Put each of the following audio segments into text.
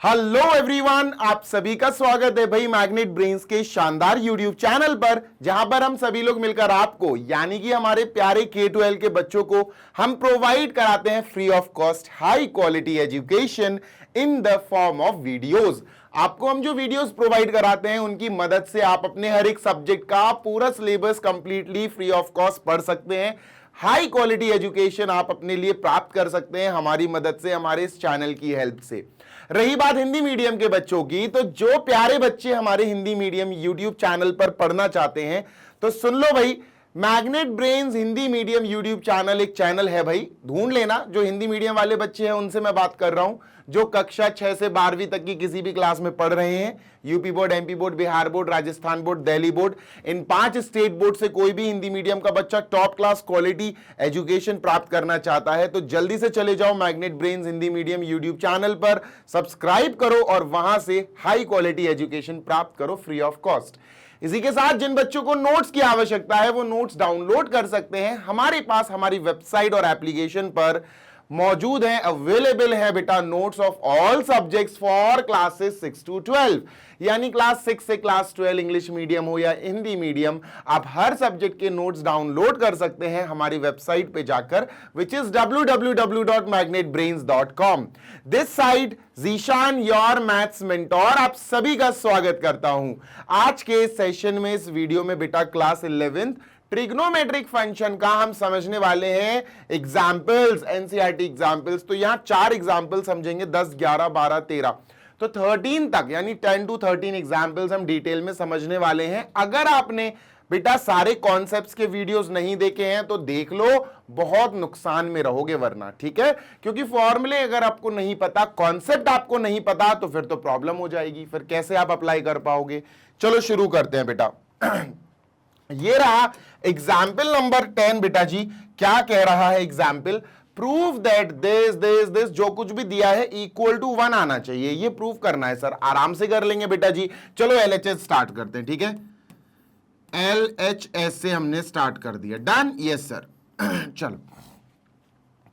Hello everyone, आप सभी का स्वागत है भाई मैग्नेट ब्रेन्स के शानदार यूट्यूब चैनल पर, जहां पर हम सभी लोग मिलकर आपको यानी कि हमारे प्यारे K-12 के बच्चों को हम प्रोवाइड कराते हैं free of cost high quality education in the form of videos. आपको हम जो वीडियोस प्रोवाइड कराते हैं उनकी मदद से आप अपने हर एक सब्जेक्ट का पूरा syllabus completely free of cost पढ़ सकते हैं। हाई क्वालिटी एजुकेशन आप अपने लिए प्राप्त कर सकते हैं हमारी मदद से, हमारे इस चैनल की हेल्प से। रही बात हिंदी मीडियम के बच्चों की, तो जो प्यारे बच्चे हमारे हिंदी मीडियम यूट्यूब चैनल पर पढ़ना चाहते हैं तो सुन लो भाई, magnet brains Hindi medium YouTube channel एक चैनल है भाई, ढूंढ लेना। जो हिंदी मीडियम वाले बच्चे हैं उनसे मैं बात कर रहा हूं, जो कक्षा 6 से 12वीं तक की किसी भी क्लास में पढ़ रहे हैं, UP board, MP board, Bihar board, Rajasthan board, Delhi board, इन 5 स्टेट बोर्ड से कोई भी हिंदी मीडियम का बच्चा टॉप क्लास क्वालिटी एजुकेशन प्राप्त करना चाहता है तो जल्दी से चले जाओ magnet brains Hindi medium YouTube channel पर, सब्सक्राइब करो और वहां से हाई क्वालिटी एजुकेशन प्राप्त करो फ्री ऑफ कॉस्ट। इसी के साथ जिन बच्चों को नोट्स की आवश्यकता है वो नोट्स डाउनलोड कर सकते हैं, हमारे पास हमारी वेबसाइट और एप्लीकेशन पर मौजूद है, अवेलेबल है बेटा notes of all subjects for classes 6 to 12, यानी क्लास 6 से क्लास 12 इंग्लिश मीडियम हो या हिंदी मीडियम, आप हर सब्जेक्ट के नोट्स डाउनलोड कर सकते हैं हमारी वेबसाइट पे जाकर, which is www.magnetbrains.com। This side Zeeshan your maths mentor आप सभी का स्वागत करता हूं। आज के सेशन में इस वीडियो में बेटा क्लास 11th ट्रिग्नोमेट्रिक फंक्शन का हम समझने वाले हैं एग्जाम्पल्स, एनसीईआरटी एग्जाम्पल्स। तो यहां 4 एग्जाम्पल समझेंगे, 10, 11, 12, 13, तो 13 तक यानी 10 to 13 एग्जाम्पल्स हम डिटेल में समझने वाले हैं। अगर आपने बेटा सारे कॉन्सेप्ट्स के वीडियोस नहीं देखे हैं तो देख लो, बहुत नुकसान में रहोगे वरना, ठीक है? क्योंकि फॉर्मूले अगर आपको नहीं पता, कॉन्सेप्ट आपको नहीं पता तो फिर तो प्रॉब्लम हो जाएगी, फिर कैसे आप अप्लाई कर पाओगे। चलो शुरू करते हैं बेटा। ये रहा एग्जाम्पल नंबर 10 बेटा जी। क्या कह रहा है एग्जाम्पल? प्रूव दैट दिस जो कुछ भी दिया है इक्वल टू 1 आना चाहिए, ये प्रूव करना है सर। आराम से कर लेंगे बेटा जी। चलो LHS स्टार्ट करते हैं, ठीक है? LHS से हमने स्टार्ट कर दिया, डन? Yes sir. चलो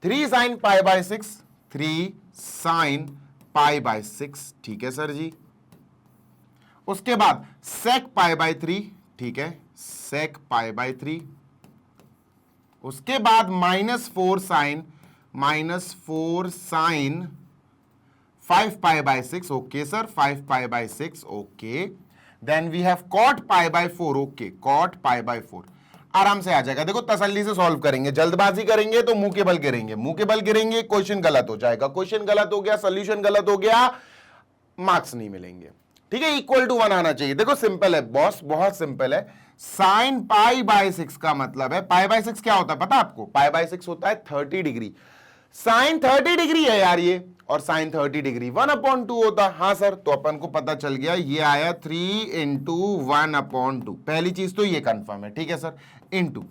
3 sin π/6, 3 sin π/6, ठीक है सर जी। उसके बाद sec π/3, ठीक है, sec π/3। उसके बाद -4 sin 5 π/6, okay sir, 5 π/6, okay. Then we have cot π/4, okay, cot π/4। आराम से आ जाएगा, देखो तसल्ली से सॉल्व करेंगे, जल्दबाजी करेंगे तो मुंह के बल गिरेंगे, मुंह के बल गिरेंगे क्वेश्चन गलत हो जाएगा, क्वेश्चन गलत हो गया, सोल्यूशन गलत हो गया, मार्क्स नहीं मिलेंगे, ठीक है? इक्वल टू 1 आना चाहिए। देखो सिंपल है बॉस, बहुत सिंपल है। साइन π/6 का मतलब है, π/6 क्या होता है पता आपको? π/6 होता है 30 डिग्री। साइन 30 डिग्री है यार ये, और साइन 30 डिग्री 1/2 होता है। हाँ सर, तो अपन को पता चल गया, ये आया 3 × 1/2। पहली चीज तो ये कंफर्म है, ठीक है सर। इनटू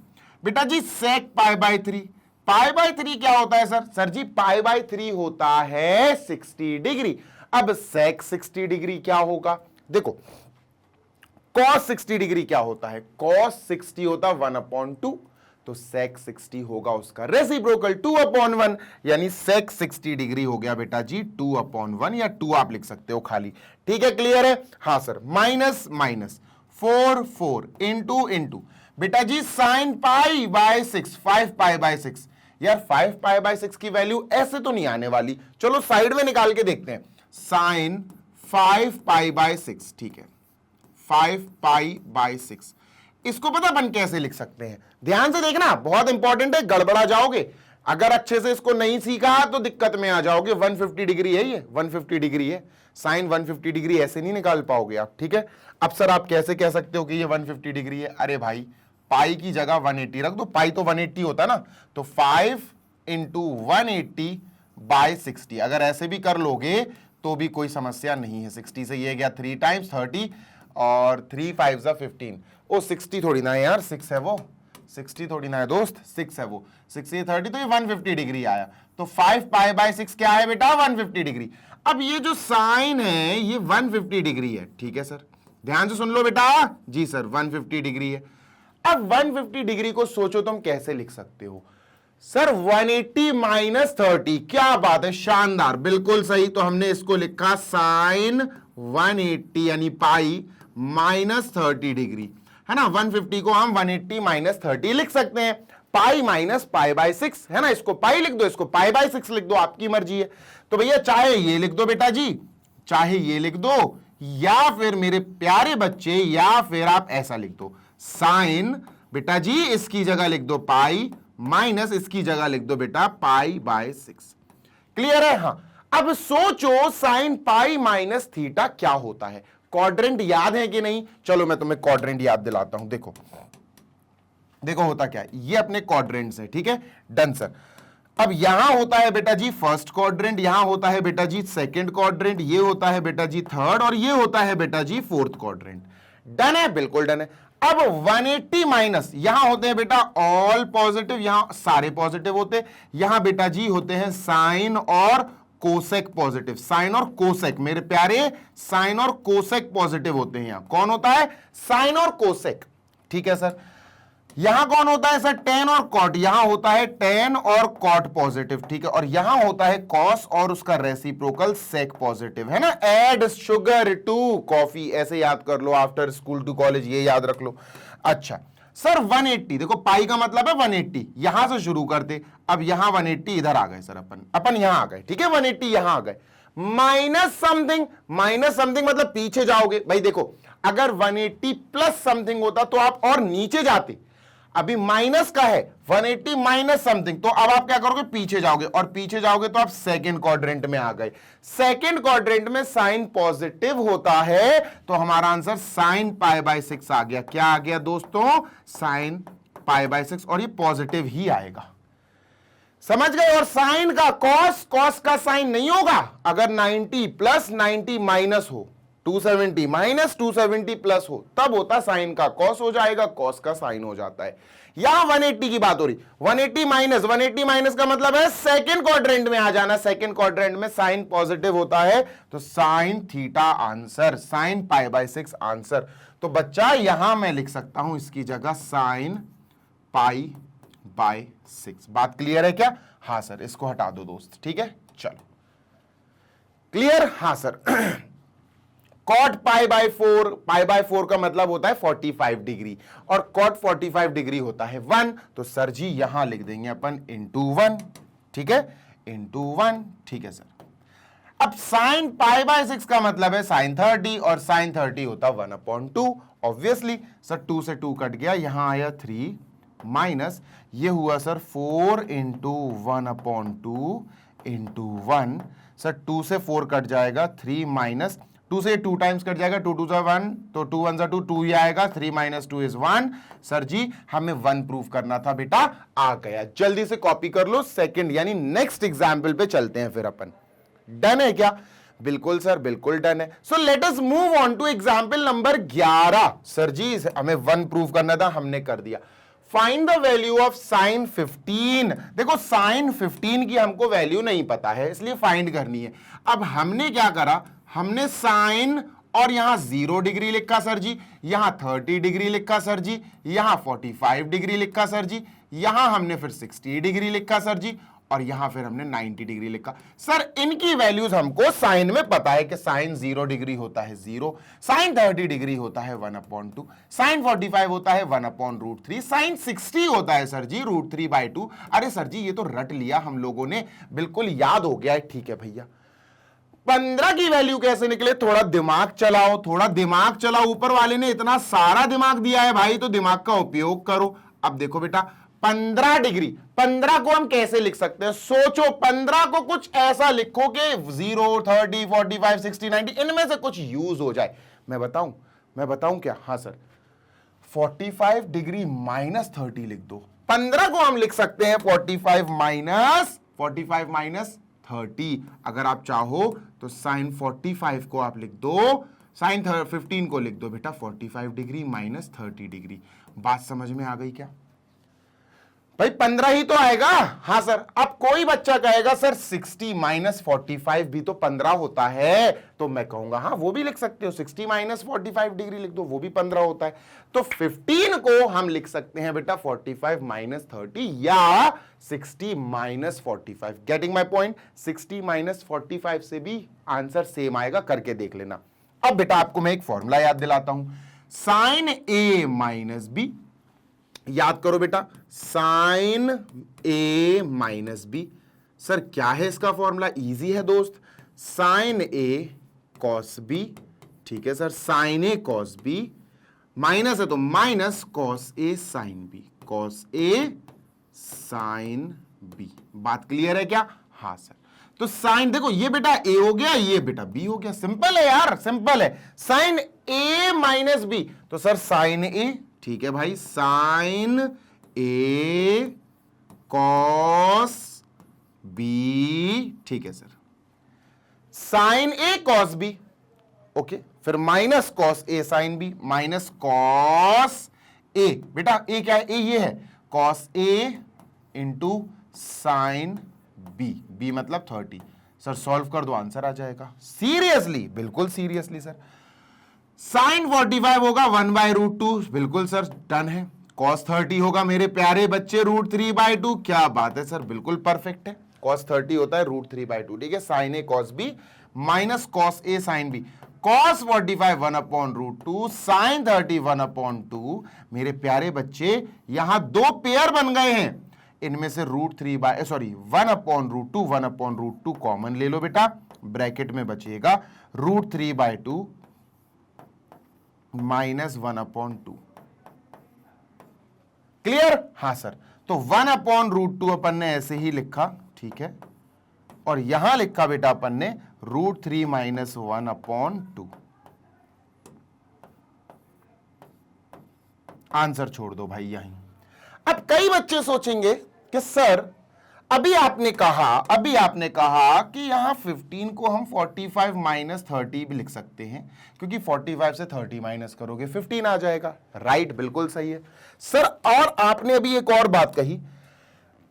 बेटा जी sec π/3, π/3 क्या होता है सर? सर जी π/3 होता है 60 डिग्री। अब sec 60 डिग्री क्या होगा? देखो cos 60 डिग्री क्या होता है? cos 60 होता 1/2, तो sec 60 होगा उसका रेसिप्रोकल 2/1, यानी sec 60 डिग्री हो गया बेटा जी 2/1, या 2 आप लिख सकते हो खाली, ठीक है? क्लियर है? हाँ सर। माइनस 4 इंटू बेटा जी sin π/6, 5 π/6। यार 5 π/6 की वैल्यू ऐसे तो नहीं आने वाली, चलो साइड में निकाल के देखते हैं। sin 5 π/6, ठीक है, 5 π/6। इसको पता अपन कैसे लिख सकते हैं? ध्यान से देखना, बहुत इंपॉर्टेंट है, गड़बड़ा जाओगे अगर अच्छे से इसको नहीं सीखा तो दिक्कत में आ जाओगे। 150 डिग्री है ये, 150 डिग्री है, साइन 150 डिग्री ऐसे नहीं निकाल पाओगे आप, ठीक है? अब सर आप कैसे कह सकते हो कि ये 150 डिग्री है? अरे भाई पाई की जगह 180 रख दो, पाई तो 180 होता ना, तो 5 × 180/60 अगर ऐसे भी कर लोगे तो भी कोई समस्या नहीं है। 60 से ये गया 3 टाइम्स 30, और 3 5 15। ओ 60 थोड़ी ना है यार, 6 है वो, 60 थोड़ी ना है दोस्त, 6 है वो, 6 से 30 तो ये 150 डिग्री आया। तो 5 π/6 क्या है बेटा? 150 डिग्री। अब ये जो साइन है ये 150 डिग्री है, ठीक है सर? ध्यान से सुन लो बेटा जी सर, 150 डिग्री है। अब 150 डिग्री को सोचो तुम कैसे लिख सकते हो? सर 180 माइनस 30, क्या बात है, शानदार, बिल्कुल सही। तो हमने इसको लिखा साइन 180 यानी पाई माइनस 30 डिग्री, है ना। 150 को हम 180 माइनस 30 लिख सकते हैं, पाई माइनस पाई बाय 6, है ना। इसको पाई लिख दो, इसको पाई बाय 6 लिख दो, आपकी मर्जी है। तो भैया चाहे ये लिख दो बेटा जी, चाहे ये लिख दो, या फिर मेरे प्यारे बच्चे, या फिर आप ऐसा लिख दो, साइन बेटा जी इसकी जगह लिख दो पाई, माइनस इसकी जगह लिख दो बेटा पाई बाय 6। क्लियर है? हाँ। अब सोचो साइन पाई माइनस थीटा क्या होता है, क्वाड्रेंट याद है कि नहीं? चलो मैं तुम्हें क्वाड्रेंट याद दिलाता हूं। देखो देखो होता क्या है, ये अपने क्वाड्रेंट्स है, ठीक है, डन सर। अब यहां होता है बेटा जी फर्स्ट क्वाड्रेंट, यहां होता है बेटा जी सेकंड क्वाड्रेंट, ये होता है बेटा जी थर्ड, और ये होता है बेटा जी फोर्थ क्वाड्रेंट। डन है? बिल्कुल डन है। अब 180 माइनस, यहां होते हैं बेटा ऑल पॉजिटिव, यहां सारे पॉजिटिव होते, यहां बेटा जी होते हैं साइन और कोसेक पॉजिटिव, साइन और कोसेक, मेरे प्यारे साइन और कोसेक पॉजिटिव होते हैं। यहां कौन होता है? साइन और कोसेक, ठीक है सर। यहां कौन होता है सर? टेन और कॉट, यहां होता है टेन और कॉट पॉजिटिव, ठीक है, और यहां होता है कॉस और उसका रेसिप्रोकल सेक पॉजिटिव, है ना। ऐड शुगर टू कॉफी, ऐसे याद कर लो, आफ्टर स्कूल टू कॉलेज, ये याद रख लो। अच्छा सर 180, देखो पाई का मतलब है 180, यहां से शुरू करते, अब यहां 180 इधर आ गए सर, अपन यहां आ गए, ठीक है, 180 यहां आ गए, माइनस समथिंग मतलब पीछे जाओगे भाई। देखो अगर 180 प्लस समथिंग होता तो आप और नीचे जाते, अभी माइनस का है 180 माइनस समथिंग, तो अब आप क्या करोगे? पीछे जाओगे, और पीछे जाओगे तो आप सेकंड क्वाड्रेंट में आ गए। सेकंड क्वाड्रेंट में साइन पॉजिटिव होता है, तो हमारा आंसर साइन पाई बाय 6 आ गया। क्या आ गया दोस्तों? साइन पाई बाय 6, और ये पॉजिटिव ही आएगा, समझ गए। और साइन का कॉस का साइन नहीं होगा अगर 90 प्लस 90 माइनस हो, 270 माइनस 270 प्लस हो, तब होता साइन का कॉस हो जाएगा, कॉस का साइन हो जाता है। यहां 180 की बात हो रही, 180 माइनस का मतलब है सेकंड क्वाड्रेंट में आ जाना, सेकंड क्वाड्रेंट में साइन पॉजिटिव होता है, तो sine theta answer, sine pi by 6 answer. तो बच्चा यहां मैं लिख सकता हूं इसकी जगह साइन पाई बाय 6। बात क्लियर है क्या? हाँ सर, इसको हटा दो दोस्त, ठीक है, चलो क्लियर? हाँ सर। कॉट पाई बाय 4 का मतलब होता है 45 डिग्री, और कॉट 45 डिग्री होता है 1, तो सर जी यहां लिख देंगे अपन इंटू 1, ठीक है, इंटू 1, ठीक है सर। अब साइन पाई बाय 6 का मतलब है साइन 30, और साइन 30 होता 1/2, ऑब्वियसली सर 2 से 2 कट गया, यहां आया 3 माइनस, ये हुआ सर 4 इंटू 1/2 इंटू 1, सर 2 से 4 कट जाएगा, 3 माइनस 2 से 2 टाइम्स कट जाएगा, 2 2 जा 1, तो 2 1 जा 2, 2 ही आएगा, 3 माइनस 2 इज 1। सर जी हमें 1 प्रूफ करना था बेटा, आ गया। जल्दी से कॉपी कर लो, सेकंड यानी नेक्स्ट एग्जाम्पल पे चलते हैं फिर अपन। डन है क्या? बिल्कुल सर, बिल्कुल डन है। So let us move on to example number 11। Sir ji हमें 1 प्रूफ करना था, हमने कर दिया। Find the value of sine 15। देखो साइन 15 की हमको वैल्यू नहीं पता है, इसलिए फाइंड करनी है। अब हमने क्या करा, हमने साइन और यहां 0 डिग्री लिखा सर जी, यहां 30 डिग्री लिखा सर जी, यहां 45 डिग्री लिखा सर जी, यहां हमने फिर 60 डिग्री लिखा सर जी, और यहां फिर हमने 90 डिग्री लिखा। सर इनकी वैल्यूज हमको साइन में पता है कि साइन 0 डिग्री होता है 0, साइन 30 डिग्री होता है 1/2, साइन 45 होता है 1/√3, साइन 60 होता है सर जी √3/2। अरे सर जी ये तो रट लिया हम लोगों ने, बिल्कुल याद हो गया है, ठीक है भैया। 15 की वैल्यू कैसे निकले? थोड़ा दिमाग चलाओ, थोड़ा दिमाग चलाओ, ऊपर वाले ने इतना सारा दिमाग दिया है भाई, तो दिमाग का उपयोग करो। अब देखो बेटा 15 डिग्री, 15 को हम कैसे लिख सकते हैं? सोचो 15 को कुछ ऐसा लिखो कि 0 30 45 60 90 इनमें से कुछ यूज हो जाए। मैं बताऊं क्या? हाँ सर 45 डिग्री माइनस 30 लिख दो। 15 को हम लिख सकते हैं 45 माइनस 30। अगर आप चाहो तो साइन 45 को आप लिख दो, साइन 15 को लिख दो बेटा 45 डिग्री माइनस 30 डिग्री। बात समझ में आ गई क्या? भाई 15 ही तो आएगा। हाँ सर। अब कोई बच्चा कहेगा सर 60 माइनस 45 भी तो 15 होता है, तो मैं कहूंगा हाँ वो भी लिख सकते हो, 60 माइनस 45 डिग्री लिख दो, वो भी 15 होता है। तो 15 को हम लिख सकते हैं बेटा 45 माइनस 30 या 60 minus 45। Getting my point? 60 minus 45 से भी आंसर सेम आएगा, करके देख लेना। अब बेटा आपको मैं एक फॉर्मूला याद दिलाता हूं, साइन ए माइनस बी। याद करो बेटा, साइन ए माइनस बी। सर क्या है इसका फॉर्मूला? इजी है दोस्त, साइन ए कॉस बी। ठीक है sir, sine A cos B, minus है तो minus cos A sine B, cos A sine B. बात क्लियर है क्या? हाँ सर। तो साइन देखो, ये बेटा ए हो गया, ये बेटा बी हो गया। सिंपल है यार, सिंपल है। साइन ए माइनस बी, तो सर साइन ए, ठीक है भाई, साइन ए कॉस बी। ठीक है sir, sine A cos B, okay. फिर minus cos A sine B, minus cos A, बेटा ए क्या है? ए ये है, cos A into sine B, B मतलब 30। सर सॉल्व कर दो, आंसर आ जाएगा। सीरियसली? बिल्कुल सीरियसली सर। साइन 45 होगा 1/√2, बिल्कुल सर डन है। कॉस 30 होगा मेरे प्यारे बच्चे √3/2। क्या बात है सर, बिल्कुल परफेक्ट है। कॉस 30 होता है √3/2, ठीक है। Sign A cos B minus cos A sine B, cos 45 1/√2, sign 30 1/2। मेरे प्यारे बच्चे यहां दो पेयर बन गए हैं, इनमें से √1/√2 1/√2 कॉमन ले लो बेटा, ब्रैकेट में बचेगा √3/2 माइनस 1/2। क्लियर? हाँ सर। तो 1/√2 अपन ने ऐसे ही लिखा, ठीक है, और यहां लिखा बेटा अपन ने √3 माइनस 1/2। आंसर छोड़ दो भाई यहीं। अब कई बच्चे सोचेंगे कि सर अभी आपने कहा कि यहां 15 को हम 45 माइनस 30 भी लिख सकते हैं, क्योंकि 45 से 30 माइनस करोगे 15 आ जाएगा। राइट, बिल्कुल सही है सर। और आपने अभी एक और बात कही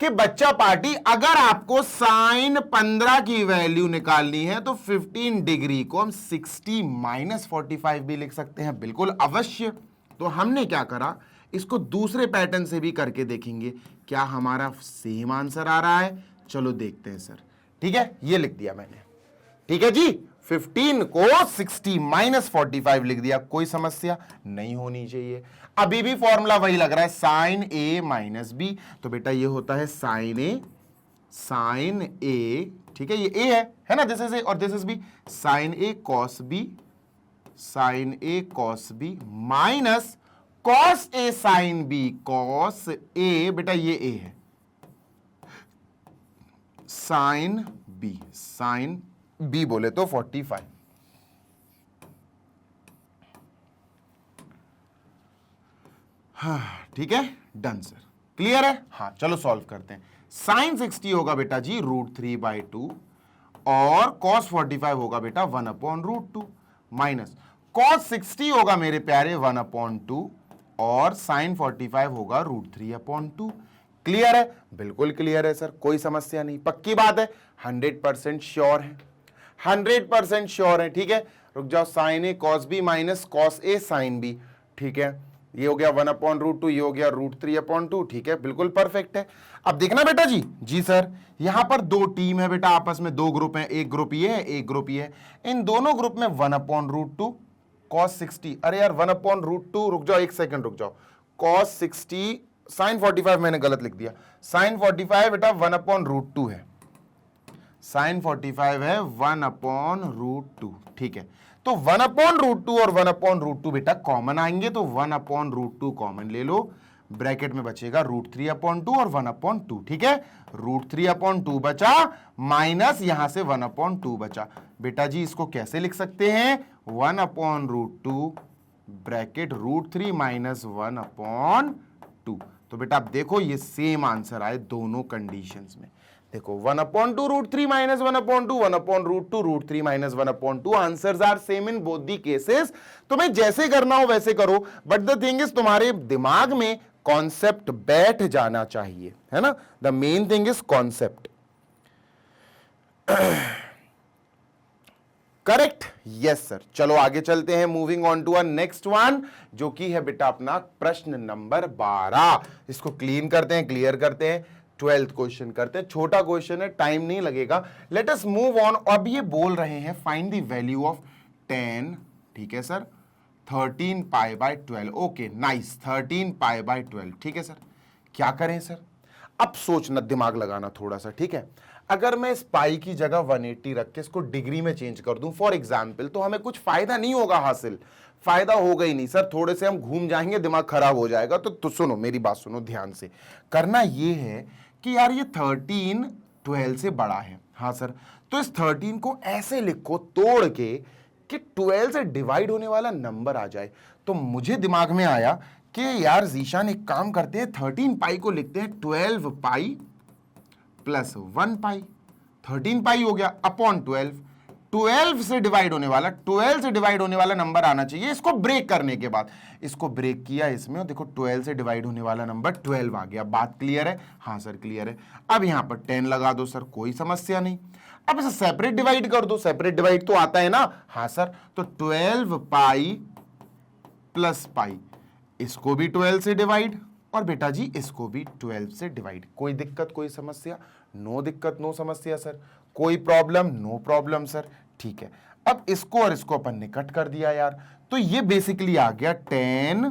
कि बच्चा पार्टी, अगर आपको साइन 15 की वैल्यू निकालनी है तो 15 डिग्री को हम 60 माइनस 45 भी लिख सकते हैं। बिल्कुल अवश्य। तो हमने क्या करा, इसको दूसरे पैटर्न से भी करके देखेंगे क्या हमारा सेम आंसर आ रहा है। चलो देखते हैं सर। ठीक है, ये लिख दिया मैंने, ठीक है जी। 15 को 60 माइनस 45 लिख दिया, कोई समस्या नहीं होनी चाहिए। अभी भी फॉर्मूला वही लग रहा है, साइन ए माइनस बी। तो बेटा ये होता है साइन ए, ठीक है, ये ए है ना, दिस इज ए और this is B, sine A cos B, sine A cos B minus cos A sine B, cos A, बेटा ये ए है, साइन बी बोले तो 45। हाँ ठीक है, डन सर। क्लियर है? हाँ चलो सॉल्व करते हैं। साइन 60 होगा बेटा जी √3/2 और कॉस 45 होगा बेटा 1/√2 माइनस कॉस 60 होगा मेरे प्यारे 1/2 और साइन 45 होगा √3/2। क्लियर है? बिल्कुल क्लियर है सर, कोई समस्या नहीं। पक्की बात है, 100% श्योर है, 100% श्योर है। ठीक है, रुक जाओ, sign A cos B minus cos A sine B, ठीक है, ये हो गया 1/√2, ये हो गया √3/2। ठीक है, बिल्कुल परफेक्ट है। अब देखना बेटा जी सर, यहां पर दो टीम है बेटा, आपस में दो ग्रुप है, एक ग्रुप ये है, एक ग्रुप ये है। इन दोनों ग्रुप में 1/√2 कॉस 60, अरे यार 1/√2, रुक जाओ एक सेकंड रुक जाओ, कॉस 60 साइन 45 मैंने गलत लिख दिया, साइन 45 बेटा 1/√2 है, साइन 45 है 1/√2। ठीक है, तो 1/√2 और 1/√2 बेटा कॉमन आएंगे, तो 1/√2 कॉमन ले लो, ब्रैकेट में बचेगा √3/2 और 1/2। ठीक है, √3/2 बचा माइनस यहां से 1/2 बचा। बेटा जी इसको कैसे लिख सकते हैं, 1/√2 ब्रैकेट √3 माइनस 1/2। तो बेटा आप देखो ये सेम आंसर आए दोनों कंडीशंस में। देखो 1/2 √3 minus 1/2, 1/√2 √3 minus 1/2, answers are same in both the cases. तुम्हें जैसे करना हो वैसे करो, बट द थिंग इज तुम्हारे दिमाग में कॉन्सेप्ट बैठ जाना चाहिए, है ना। The main thing is concept. Correct, yes sir. चलो आगे चलते हैं, moving on to a next one, जो कि है बेटा अपना प्रश्न नंबर 12। इसको क्लीन करते हैं, क्लियर करते हैं, 12th क्वेश्चन करते हैं। छोटा क्वेश्चन है, टाइम नहीं लगेगा। Late us move on. अब ये बोल रहे हैं फाइंड द वैल्यू ऑफ 10, ठीक है sir, 13 pi by 12। Okay nice, 13 pi by 12, ठीक है सर। क्या करें सर? अब सोचना, दिमाग लगाना थोड़ा सा, ठीक है। अगर मैं इस पाई की जगह 180 रख के इसको डिग्री में चेंज कर दूं फॉर एग्जाम्पल, तो हमें कुछ फायदा नहीं होगा हासिल, फायदा होगा ही नहीं सर, थोड़े से हम घूम जाएंगे, दिमाग खराब हो जाएगा। तो सुनो मेरी बात, सुनो ध्यान से। करना ये है कि यार ये 13 12 से बड़ा है, हाँ सर, तो इस 13 को ऐसे लिखो तोड़ के कि 12 से डिवाइड होने वाला नंबर आ जाए। तो मुझे दिमाग में आया कि यार जीशान एक काम करते हैं, 13 पाई को लिखते हैं 12 पाई प्लस 1 पाई, 13 पाई हो गया अपॉन 12। 12 से डिवाइड होने वाला, 12 से डिवाइड होने वाला नंबर आना चाहिए। इसको ब्रेक करने के बाद, इसको ब्रेक किया इसमें, और देखो 12 से डिवाइड होने वाला नंबर 12 आ गया। बात क्लियर है? हाँ सर क्लियर है। अब यहां पर 10 लगा दो सर, कोई समस्या नहीं। अब इसे सेपरेट डिवाइड कर दो, सेपरेट डिवाइड तो आता है ना, हाँ सर। तो 12 पाई प्लस पाई, इसको भी 12 से डिवाइड, और बेटा जी इसको भी 12 से डिवाइड। कोई दिक्कत, कोई समस्या? नो दिक्कत, नो समस्या सर। कोई प्रॉब्लम? No problem sir. ठीक है, अब इसको और इसको अपन ने कट कर दिया यार, तो ये बेसिकली आ गया 10,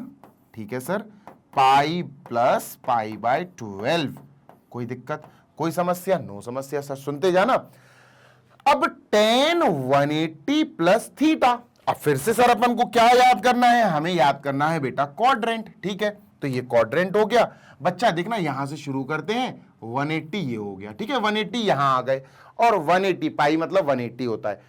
ठीक है sir, pi plus pi by 12। कोई दिक्कत, कोई समस्या? नो समस्या सर। सुनते जाना। अब 10 180 प्लस थीटा। अब फिर से सर अपन को क्या याद करना है? हमें याद करना है बेटा क्वाड्रेंट, ठीक है। तो ये क्वाड्रेंट हो गया बच्चा, देखना यहां से शुरू करते हैं, 180 ये हो गया, ठीक है, 180 यहां आ गए, और 180 पाई मतलब 180 होता है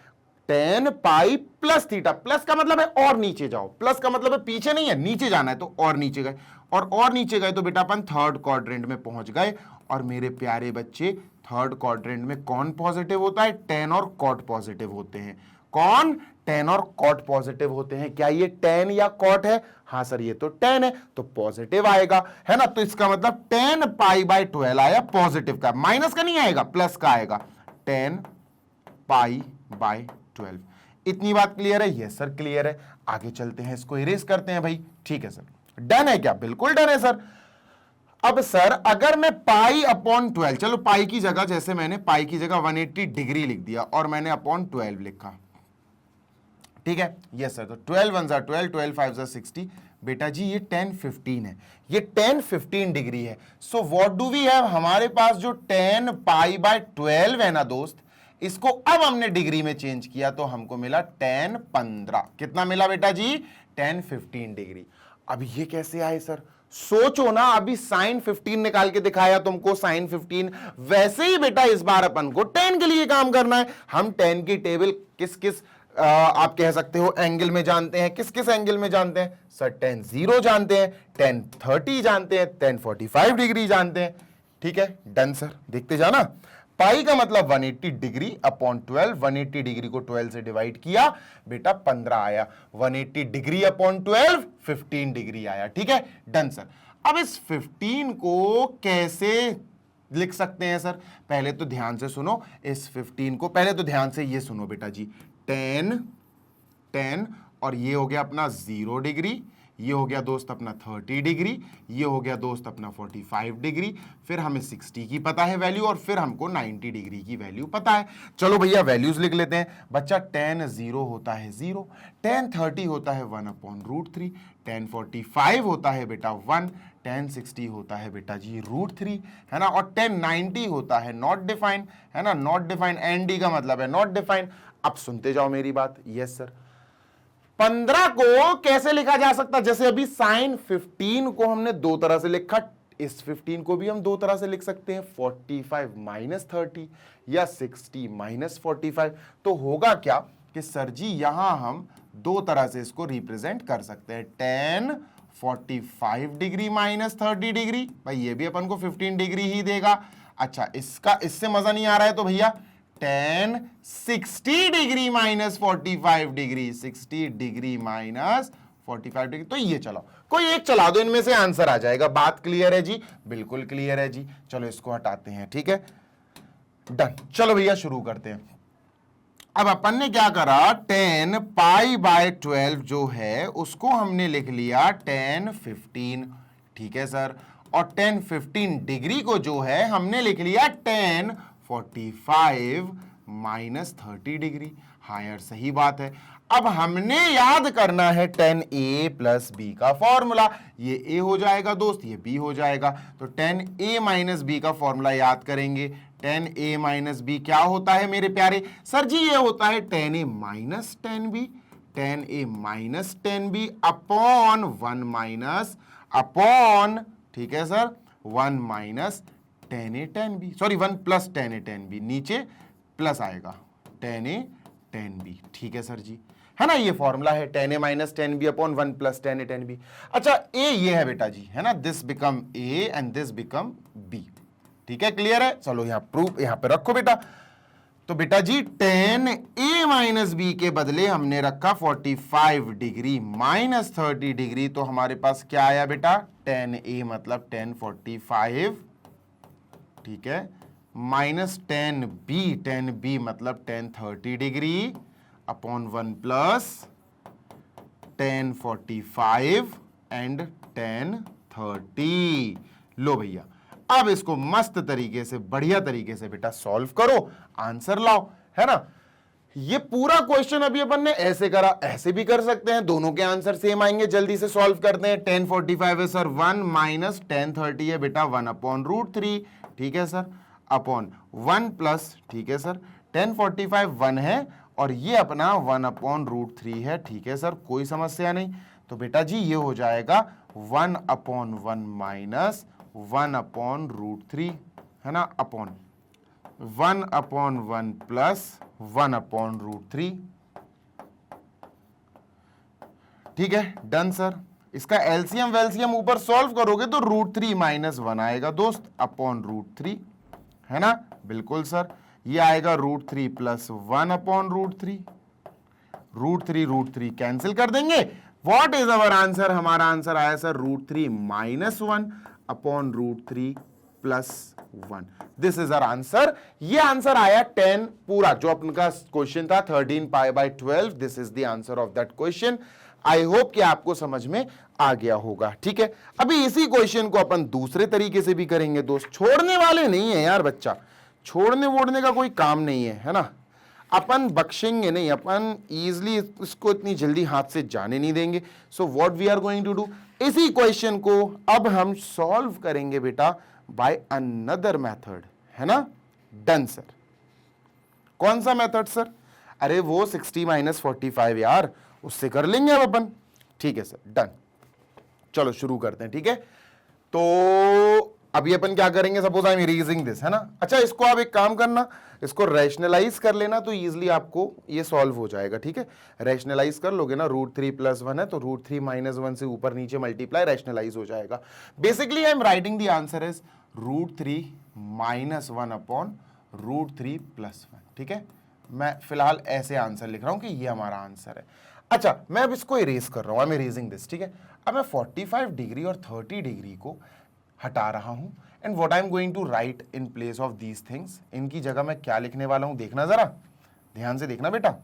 10 पाई प्लस थीटा। प्लस का मतलब है और नीचे जाओ, प्लस का मतलब है पीछे नहीं है, नीचे जाना है, तो और नीचे गए, और नीचे गए तो बेटा अपन थर्ड क्वाड्रेंट में पहुंच गए। और मेरे प्यारे बच्चे, थर्ड क्वाड्रेंट में कौन पॉजिटिव होता है? 10 और कॉट पॉजिटिव होते हैं। कौन? 10 और कॉट पॉजिटिव होते हैं। क्या ये 10 या कॉट है? हाँ सर ये तो 10 है, तो पॉजिटिव आएगा, है ना। तो इसका मतलब 10 पाई बाय 12 आया पॉजिटिव का, माइनस का नहीं आएगा, प्लस का आएगा, 10 पाई बाय 12। इतनी बात क्लियर है? यस सर क्लियर है। आगे चलते हैं, इसको इरेज करते हैं भाई। ठीक है सर, डन है क्या? बिल्कुल डन है सर। अब सर अगर मैं पाई अपॉन 12, चलो पाई की जगह, जैसे मैंने पाई की जगह 180 डिग्री लिख दिया और मैंने अपॉन 12 लिखा, ठीक है। यस सर, तो 12 1 जा 12, 12 5 जा 60। बेटा जी ये 10 15 है, ये 10 15 डिग्री है। So what do we have? हमारे पास जो 10 पाई बाय 12 है ना दोस्त, इसको अब हमने डिग्री में चेंज किया तो हमको मिला 10 15। कितना मिला बेटा जी? 10 15 डिग्री। अब ये कैसे आए सर? सोचो ना, अभी साइन 15 निकाल के दिखाया तुमको, साइन 15। वैसे ही बेटा इस बार अपन को 10 के लिए काम करना है। हम 10 की टेबल किस किस आप कह सकते हो एंगल में जानते हैं? किस किस एंगल में जानते हैं सर? 10 0 जानते हैं, 10 30 जानते हैं, 10 45 डिग्री जानते हैं। ठीक है, डन सर। देखते जाना, पाई का मतलब 180 डिग्री अपॉन 12, 180 डिग्री को 12 से डिवाइड किया, बेटा 15 आया। 180 डिग्री अपॉन 12 15 डिग्री आया। ठीक है, डन सर। अब इस 15 को कैसे लिख सकते हैं सर? पहले तो ध्यान से सुनो, इस 15 को पहले तो ध्यान से ये सुनो बेटा जी, 10 10 और ये हो गया अपना 0 डिग्री, ये हो गया दोस्त अपना 30 डिग्री, ये हो गया दोस्त अपना 45 डिग्री, फिर हमें 60 की पता है वैल्यू, और फिर हमको 90 डिग्री की वैल्यू पता है। चलो भैया वैल्यूज लिख लेते हैं बच्चा। 10 0 होता है 0, 10 30 होता है 1/√3, 10 45 होता है बेटा 1, 10 60 होता है बेटा जी √3, है ना, और 10 90 होता है नॉट डिफाइंड, है ना, नॉट डिफाइंड, एनडी का मतलब है नॉट डिफाइंड। अब सुनते जाओ मेरी बात। यस सर, 15 को कैसे लिखा जा सकता? जैसे अभी साइन 15 को हमने दो तरह से लिखा, इस 15 को भी हम दो तरह से लिख सकते हैं, 45 माइनस 30 या 60 माइनस 45। तो होगा क्या कि सर जी यहां हम दो तरह से इसको रिप्रेजेंट कर सकते हैं, 10 45 डिग्री माइनस 30 डिग्री, भाई ये भी अपन को 15 डिग्री ही देगा। अच्छा, इसका इससे मजा नहीं आ रहा है तो भैया 10 60 degree minus 45 degree, 60 degree minus 45 degree, तो ये चलाओ, कोई एक चला दो, इनमें से आंसर आ जाएगा। बात क्लियर है जी? बिल्कुल क्लियर है जी। चलो इसको हटाते हैं, ठीक है, डन। चलो भैया शुरू करते हैं। अब अपन ने क्या करा, 10 पाई बाय 12 जो है उसको हमने लिख लिया 10 15, ठीक है सर। और 10 15 डिग्री को जो है हमने लिख लिया 10 45 माइनस 30 डिग्री। हाँ यार सही बात है। अब हमने याद करना है 10a प्लस बी का फॉर्मूला। ये a हो जाएगा दोस्त, ये b हो जाएगा, तो 10a माइनस बी का फॉर्मूला याद करेंगे। 10a माइनस बी क्या होता है मेरे प्यारे सर जी? ये होता है 10a minus 10b, 10a minus 10b upon 1 minus upon, ठीक है sir, 1 minus 10a 10b, sorry 1 plus 10a 10b, नीचे प्लस आएगा 10a 10b, ठीक है सर जी, है ना। ये फॉर्मूला है 10a minus 10b upon 1 plus 10a 10b। अच्छा a ये है बेटा जी, है ना, this become a and this become b, ठीक है, क्लियर है। चलो यहां प्रूफ यहां पे रखो बेटा। तो बेटा जी 10a माइनस बी के बदले हमने रखा 45 डिग्री माइनस 30 डिग्री, तो हमारे पास क्या आया बेटा, 10a मतलब 1045, ठीक है, माइनस 10b मतलब 1030 डिग्री अपॉन 1 प्लस 1045 एंड 1030। लो भैया अब इसको मस्त तरीके से, बढ़िया तरीके से बेटा सॉल्व करो, आंसर लाओ, है ना। ये पूरा क्वेश्चन अभी अपन ने ऐसे करा, ऐसे भी कर सकते हैं, दोनों के आंसर सेम आएंगे। जल्दी से सॉल्व करते हैं। 1045 है सर 1 माइनस 1030 है बेटा 1 अपॉन रूट 3, ठीक है सर, अपॉन 1 प्लस, ठीक है सर, 1045 1 है और ये अपना 1 अपॉन रूट 3 है, ठीक है सर, कोई समस्या नहीं। तो बेटा जी ये हो जाएगा 1 अपॉन 1 माइनस 1 अपॉन रूट 3, है ना, upon 1 upon 1 plus 1 upon root 3, ठीक है, डन सर। इसका एलसीएम वेलसीएम ऊपर सॉल्व करोगे तो रूट 3 माइनस 1 आएगा दोस्त अपॉन रूट 3, है ना, बिल्कुल सर। ये आएगा root 3 plus 1 upon root 3, root 3 cancel कर देंगे। What is our answer? हमारा आंसर आया sir root 3 minus 1 upon root 3 plus 1। This is our answer. ये आंसर आया 10 पूरा, जो अपन का क्वेश्चन था 13 pi by 12। This is the answer of that question. I hope कि आपको समझ में आ गया होगा, ठीक है। अभी इसी क्वेश्चन को अपन दूसरे तरीके से भी करेंगे दोस्त, छोड़ने वाले नहीं है यार बच्चा, छोड़ने वोड़ने का कोई काम नहीं है ना, अपन बख्शेंगे नहीं, अपन इजिली इसको इतनी जल्दी हाथ से जाने नहीं देंगे। So what we are going to do, इसी क्वेश्चन को अब हम सॉल्व करेंगे बेटा बाय अनदर मेथड, है ना, डन सर। कौन सा मेथड सर? अरे वो 60 माइनस 45 यार, उससे कर लेंगे अब अपन, ठीक है सर, डन। चलो शुरू करते हैं, ठीक है। तो अभी अपन क्या करेंगे, suppose I am erasing this, है ना। अच्छा इसको आप एक काम करना, इसको रैशनलाइज कर लेना तो इजीली आपको ये सॉल्व हो जाएगा, ठीक है। रैशनलाइज कर लोगे ना, रूट 3 प्लस 1 है तो रूट 3 माइनस 1 से ऊपर नीचे मल्टीप्लाई, रैशनलाइज हो जाएगा। Basically I am writing the answer is root 3 minus 1 upon root 3 plus 1, ठीक है। मैं फिलहाल ऐसे आंसर लिख रहा हूं कि ये हमारा आंसर है। अच्छा मैं अब इसको इरेज कर रहा हूं, आई एम इरेजिंग दिस, ठीक है। अब मैं 45 डिग्री और 30 डिग्री को हटा रहा हूं and what I am going to write in place of these things, इनकी जगह मैं क्या लिखने वाला हूं, देखना जरा ध्यान से देखना बेटा।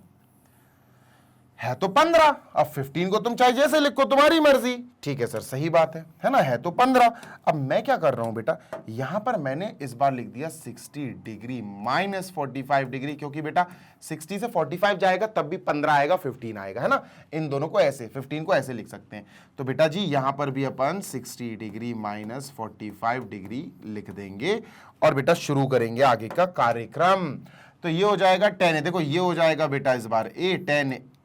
है तो 15, अब 15 को तुम चाहे जैसे लिखो, तुम्हारी मर्जी, ठीक है सर, सही बात है ना, है तो 15। अब मैं क्या कर रहा हूं बेटा, यहां पर मैंने इस बार लिख दिया 60 डिग्री माइनस 45 डिग्री, क्योंकि बेटा 60 से 45 जाएगा तब भी 15 आएगा, 15 आएगा, है ना। इन दोनों को ऐसे, 15 को ऐसे लिख सकते हैं। तो बेटा जी यहां पर भी अपन 60 डिग्री माइनस 45 डिग्री लिख देंगे और बेटा शुरू करेंगे आगे का कार्यक्रम। तो ये हो जाएगा 10, देखो ये हो जाएगा बेटा इस बार a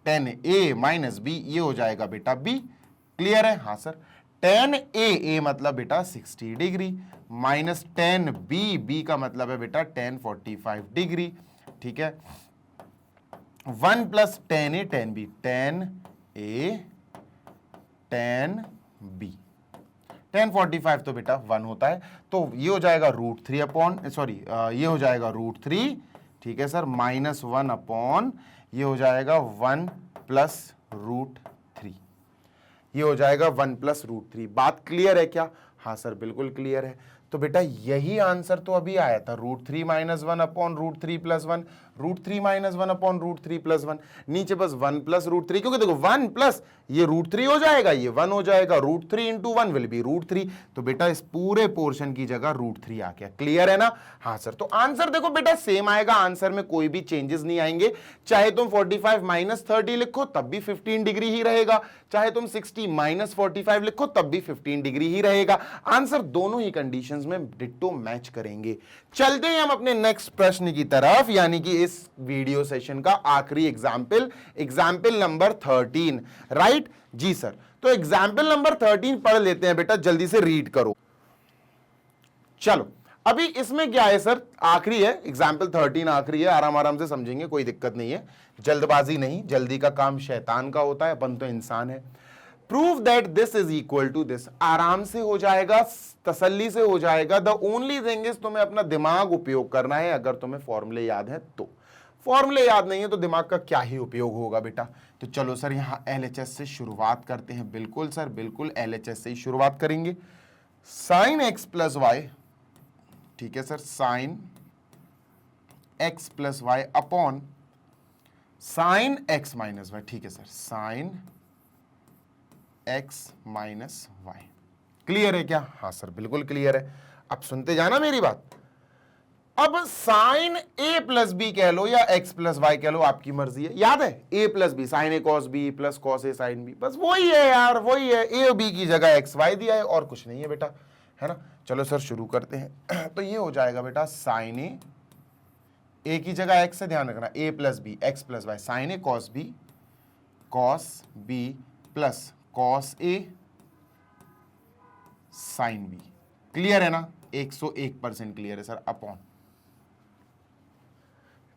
10a माइनस b, ये हो जाएगा बेटा b, क्लियर है? हाँ सर। 10a मतलब बेटा 60 डिग्री माइनस 10b का मतलब है बेटा 1045 डिग्री, ठीक है। 1 plus 10a 10b, 10a 10b, 1045 तो बेटा 1 होता है, तो ये हो जाएगा रूट 3 अपॉन, सॉरी ये हो जाएगा रूट 3, ठीक है सर, माइनस 1 अपॉन, ये हो जाएगा 1 प्लस रूट 3। ये हो जाएगा 1+√3। बात क्लियर है क्या? हाँ सर बिल्कुल क्लियर है। तो बेटा यही आंसर तो अभी आया था, √3 - 1 अपॉन √3 + 1, √3 - 1 अपॉन √3 + 1, नीचे बस 1+√3, क्योंकि देखो 1 प्लस ये √3 हो जाएगा, ये 1 हो जाएगा, √3 × 1 विल बी √3। तो बेटा इस पूरे पोर्शन की जगह √3 आ गया। क्लियर है ना? हाँ सर। तो आंसर देखो बेटा सेम आएगा, आंसर में कोई भी चेंजेस नहीं आएंगे। चाहे तुम 45 - 30 लिखो तब भी 15 डिग्री ही रहेगा, चाहे तुम 60 - 45 लिखो तब भी 15 डिग्री ही रहेगा। आंसर दोनों ही कंडीशंस में डिट्टो मैच करेंगे। चलते हैं हम अपने नेक्स्ट प्रश्न की तरफ, यानी कि इस वीडियो सेशन का आखिरी एग्जाम्पल नंबर 13। राइट जी सर। तो एग्जाम्पल नंबर 13 पढ़ लेते हैं बेटा, जल्दी से रीड करो। चलो अभी इसमें क्या है सर, आखिरी है एग्जाम्पल 13, आखिरी है, आराम आराम से समझेंगे, कोई दिक्कत नहीं है, जल्दबाजी नहीं, जल्दी का काम शैतान का होता है, अपन तो इंसान है। Prove that this is equal to this, आराम से हो जाएगा, तसल्ली से हो जाएगा। द ओनली थिंग इज तुम्हें अपना दिमाग उपयोग करना है, अगर तुम्हें फॉर्मूले याद है तो। फॉर्मूले याद नहीं है तो दिमाग का क्या ही उपयोग होगा बेटा। तो चलो सर यहां LHS से शुरुआत करते हैं। बिल्कुल सर बिल्कुल, LHS से ही शुरुआत करेंगे। sin x + y, ठीक है sir, sin x + y upon sin x - y, ठीक है sir, sin x - y। Clear है क्या? हाँ सर बिल्कुल क्लियर है। अब सुनते जाना मेरी बात। अब sin a + b कह लो या x + y कह लो, आपकी मर्जी है। याद है a + b, sin a cos b + cos a sin b, बस वही है यार, वही है। a और b की जगह x y दिया है और कुछ नहीं है बेटा, है ना। चलो सर शुरू करते हैं। तो ये हो जाएगा बेटा sin a की जगह x से, ध्यान रखना, a + b x + y, sin a cos b + cos a sin b। Clear है ना? 101% क्लियर है सर। अपॉन,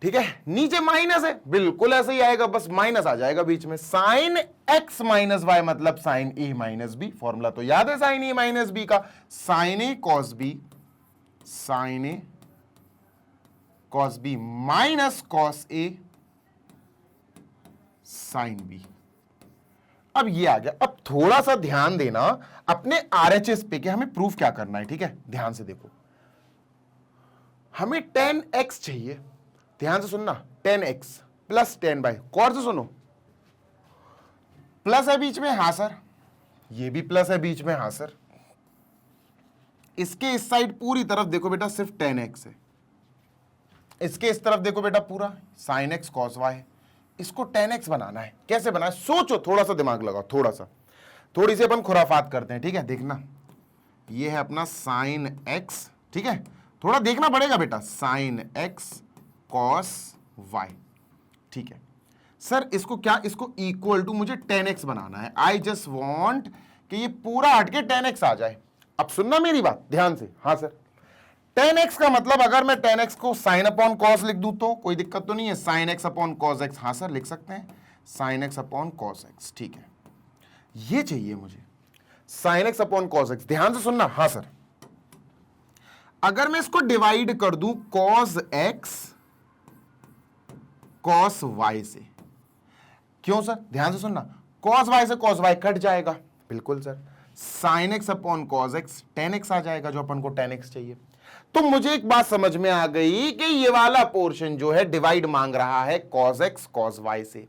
ठीक है, नीचे माइनस है, बिल्कुल ऐसे ही आएगा, बस माइनस आ जाएगा बीच में। sin x - y मतलब sin a - b, फॉर्मूला तो याद है sin a - b का, sin a cos b minus cos a sin b। अब ये आ गया। अब थोड़ा सा ध्यान देना अपने RHS पे कि हमें प्रूफ क्या करना है, ठीक है। ध्यान से देखो, हमें 10x चाहिए, ध्यान से सुनना, 10x + 10y, गौर से सुनो, प्लस है बीच में, हाँ सर, ये भी प्लस है बीच में, हाँ सर। इसके इस साइड पूरी तरफ देखो बेटा सिर्फ 10x है, इसके इस तरफ देखो बेटा पूरा sin x cos y है। इसको 10x बनाना है, कैसे बनाए सोचो, थोड़ा सा दिमाग लगाओ, थोड़ी सी अपन खुराफात करते हैं, ठीक है। देखना, ये है अपना sin x, ठीक है, थोड़ा देखना पड़ेगा बेटा, sin x cos y, ठीक है सर। इसको क्या, इसको इक्वल टू मुझे 10x बनाना है। आई जस्ट वॉन्ट कि ये पूरा हटके 10x आ जाए। अब सुनना मेरी बात ध्यान से, हाँ सर। 10x का मतलब अगर मैं 10x को sin अपॉन cos लिख दूं तो कोई दिक्कत तो नहीं है, sin x upon cos x, हाँ सर लिख सकते हैं, sin x upon cos x, ठीक है। ये चाहिए मुझे, sin x upon cos x, ध्यान से सुनना, हाँ सर। अगर मैं इसको डिवाइड कर दूं cos x cos y से, क्यों सर, ध्यान से सुनना, cos y से cos y कट जाएगा, बिल्कुल sir. sin x upon cos x 10x आ जाएगा, जो अपन को 10x चाहिए। तो मुझे एक बात समझ में आ गई कि ये वाला पोर्शन जो है डिवाइड मांग रहा है cos x cos y से।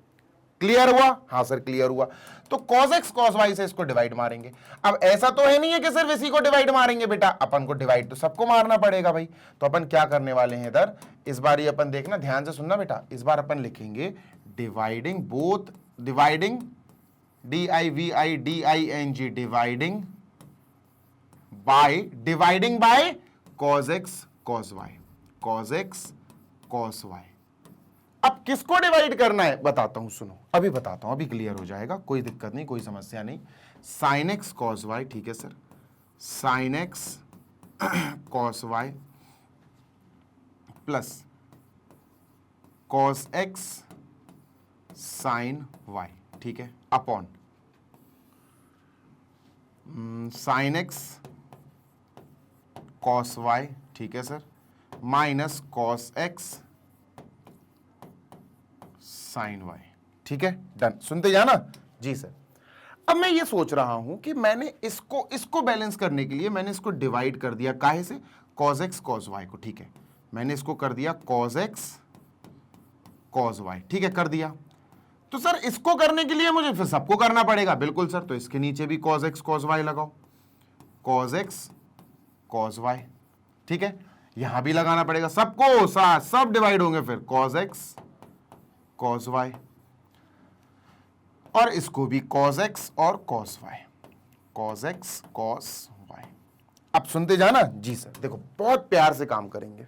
क्लियर हुआ? हाँ सर क्लियर हुआ। तो cos x cos y से इसको डिवाइड मारेंगे। अब ऐसा तो है नहीं है कि सिर्फ इसी को डिवाइड मारेंगे बेटा, अपन को डिवाइड तो सबको मारना पड़ेगा भाई। तो अपन क्या करने वाले हैं इधर, इस बार ये अपन देखना, ध्यान से सुनना बेटा, इस बार अपन लिखेंगे dividing both, dividing DIVIDING, dividing by cos x cos y, cos x cos y। अब किसको डिवाइड करना है बताता हूं, सुनो, अभी बताता हूं, अभी क्लियर हो जाएगा, कोई दिक्कत नहीं, कोई समस्या नहीं। sin x cos y, ठीक है sir, sin x cos y plus cos x sin y, ठीक है, upon sin x cos y, ठीक है sir, minus cos x sin y, ठीक है, डन। सुनते जाना जी सर। अब मैं ये सोच रहा हूं कि मैंने इसको बैलेंस करने के लिए मैंने इसको डिवाइड कर दिया काहे से, cos x cos y को, ठीक है, मैंने इसको कर दिया cos x cos y, ठीक है, कर दिया। तो सर इसको करने के लिए मुझे फिर सबको करना पड़ेगा, बिल्कुल सर, तो इसके नीचे भी cos x cos y लगाओ, cos x cos y, ठीक है, यहां भी लगाना पड़ेगा सबको, साथ सब डिवाइड होंगे फिर cos x cos y, और इसको भी cos x और cos y, cos x cos y। अब सुनते जाना जी सर, देखो बहुत प्यार से काम करेंगे।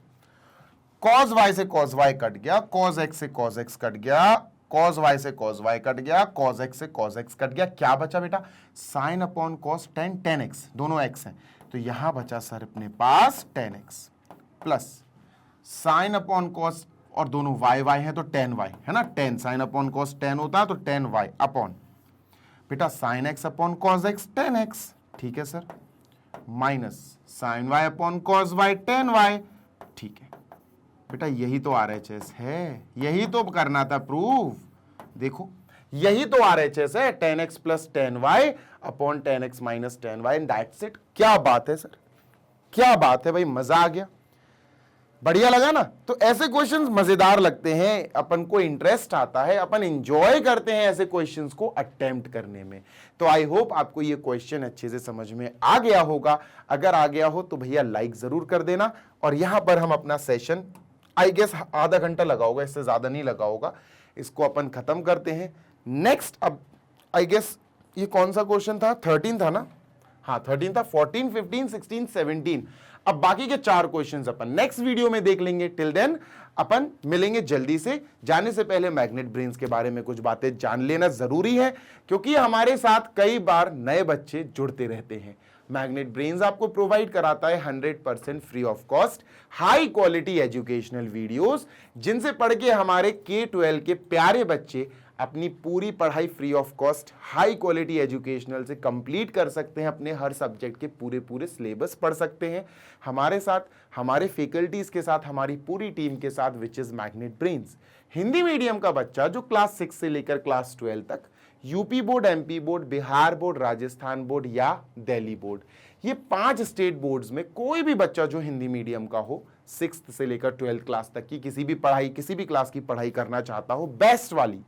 cos y से cos y कट गया, cos x से cos x कट गया, cos y से cos y कट गया, cos x से cos x कट गया, क्या बचा बेटा, sin upon cos tan x, दोनों x हैं, तो यहां बचा सर अपने पास tan x plus sin upon cos, और दोनों y है तो tan y है ना, tan sin upon cos tan होता है तो tan y अपॉन बेटा sin x upon cos x tan x, ठीक है sir, minus sin y upon cos y tan y, ठीक है बेटा, यही तो RHS है, यही तो करना था प्रूफ, देखो यही तो RHS है, tan x plus tan y upon tan x minus tan y, and that's it. क्या बात है सर, क्या बात है भाई, मजा आ गया, बढ़िया लगा ना। तो ऐसे क्वेश्चंस मजेदार लगते हैं, अपन को इंटरेस्ट आता है, अपन एंजॉय करते हैं ऐसे क्वेश्चंस को अटेम्प्ट करने में। तो आई होप आपको ये क्वेश्चन अच्छे से समझ में आ गया होगा, अगर आ गया हो तो भैया लाइक जरूर कर देना, और यहां पर हम अपना सेशन आई गेस आधा घंटा लगा होगा, इससे ज्यादा नहीं लगा होगा, इसको अपन खत्म करते हैं। नेक्स्ट अब आई गेस ये कौन सा क्वेश्चन था, 13 था ना, हाँ 13 था, 14 15 16 17, अब बाकी के 4 क्वेश्चंस अपन नेक्स्ट वीडियो में देख लेंगे। टिल देन अपन मिलेंगे जल्दी से। जाने से पहले मैग्नेट ब्रेन्स के बारे में कुछ बातें जान लेना जरूरी है, क्योंकि हमारे साथ कई बार नए बच्चे जुड़ते रहते हैं। मैग्नेट ब्रेन्स आपको प्रोवाइड कराता है 100% free of cost high quality educational videos, जिनसे पढ़ के हमारे K-12 के प्यारे बच्चे अपनी पूरी पढ़ाई free of cost high quality educational से कंप्लीट कर सकते हैं, अपने हर सब्जेक्ट के पूरे सिलेबस पढ़ सकते हैं हमारे साथ, हमारे फैकल्टीज के साथ, हमारी पूरी टीम के साथ, which is magnet brains. Hindi medium का बच्चा जो क्लास 6 से लेकर क्लास 12 तक UP board, MP board, Bihar board, Rajasthan board या दिल्ली बोर्ड, ये 5 स्टेट बोर्ड्स में कोई भी बच्चा जो हिंदी मीडियम का हो, 6th से लेकर 12th क्लास तक की किसी भी पढ़ाई, किसी भी क्लास की पढ़ाई करना चाहता हो बेस्ट वाली,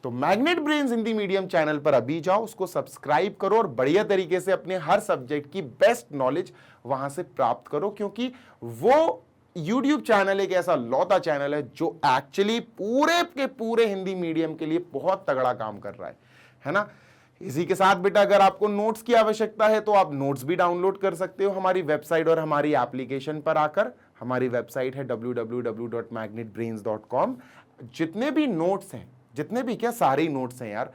तो magnet brains Hindi medium channel पर अभी जाओ, उसको सब्सक्राइब करो और बढ़िया तरीके से अपने हर सब्जेक्ट की बेस्ट नॉलेज वहां से प्राप्त करो, क्योंकि वो YouTube चैनल एक ऐसा लौता चैनल है जो एक्चुअली पूरे के पूरे हिंदी मीडियम के लिए बहुत तगड़ा काम कर रहा है ना। इसी के साथ बेटा अगर आपको नोट्स की आवश्यकता है तो आप नोट्स भी डाउनलोड कर सकते हो हमारी वेबसाइट और हमारी एप्लीकेशन पर आकर। हमारी वेबसाइट है www.magnetbrains.com। जितने भी नोट्स हैं, जितने भी क्या सारे नोट्स हैं यार,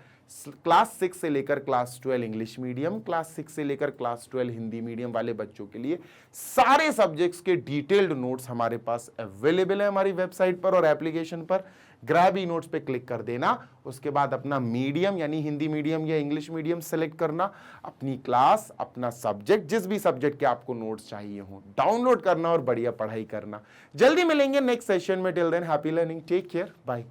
क्लास 6 से लेकर क्लास 12 इंग्लिश मीडियम, क्लास 6 से लेकर क्लास 12 हिंदी मीडियम वाले बच्चों के लिए सारे सब्जेक्ट्स के डिटेल्ड नोट्स हमारे पास अवेलेबल है हमारी वेबसाइट पर और एप्लीकेशन पर। ग्रैब ई नोट्स पे क्लिक कर देना, उसके बाद अपना मीडियम यानी हिंदी मीडियम या इंग्लिश मीडियम सेलेक्ट करना, अपनी क्लास, अपना सब्जेक्ट, जिस भी सब्जेक्ट के आपको नोट्स चाहिए हो डाउनलोड करना और बढ़िया पढ़ाई करना। जल्दी मिलेंगे नेक्स्ट सेशन में। Till then happy learning, take care, bye.